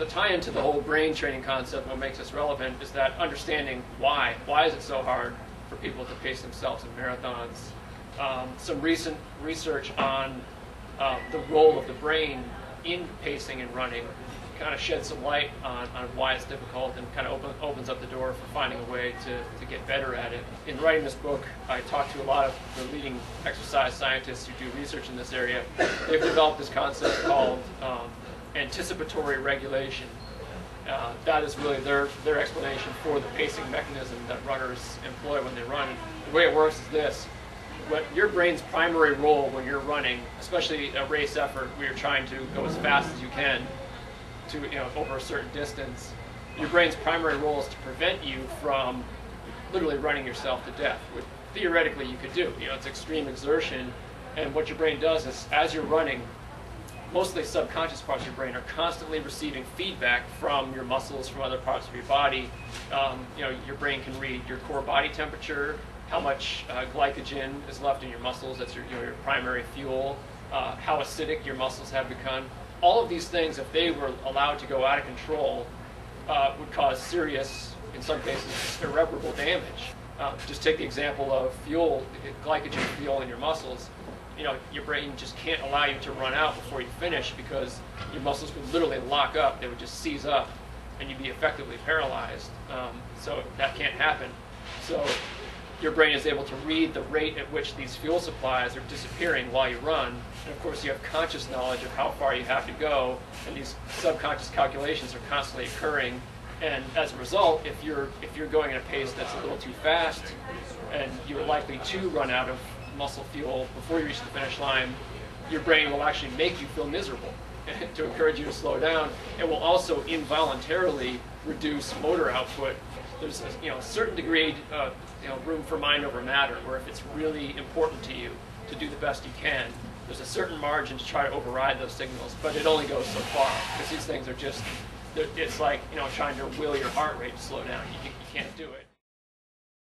The tie into the whole brain training concept, what makes this relevant, is that understanding why. Why is it so hard for people to pace themselves in marathons? Some recent research on the role of the brain in pacing and running kind of sheds some light on why it's difficult and kind of opens up the door for finding a way to get better at it. In writing this book, I talked to a lot of the leading exercise scientists who do research in this area. They've developed this concept called anticipatory regulation. That is really their explanation for the pacing mechanism that runners employ when they run. The way it works is this. What your brain's primary role when you're running, especially a race effort where you're trying to go as fast as you can to, over a certain distance, your brain's primary role is to prevent you from literally running yourself to death, which theoretically you could do. It's extreme exertion, and what your brain does is, as you're running, mostly subconscious parts of your brain are constantly receiving feedback from your muscles, from other parts of your body. Your brain can read your core body temperature, how much glycogen is left in your muscles, that's your primary fuel, how acidic your muscles have become. All of these things, if they were allowed to go out of control, would cause serious, in some cases, irreparable damage. Just take the example of fuel, glycogen fuel in your muscles. Your brain just can't allow you to run out before you finish because your muscles would literally lock up. They would just seize up, and you'd be effectively paralyzed. So that can't happen. So your brain is able to read the rate at which these fuel supplies are disappearing while you run. And of course, you have conscious knowledge of how far you have to go, and these subconscious calculations are constantly occurring. And as a result, if you're going at a pace that's a little too fast, and you're likely to run out of muscle fuel before you reach the finish line, your brain will actually make you feel miserable to encourage you to slow down. It will also involuntarily reduce motor output. There's a certain degree room for mind over matter, where if it's really important to you to do the best you can, there's a certain margin to try to override those signals, but it only goes so far, because these things are just, it's like trying to will your heart rate to slow down. You can't do it.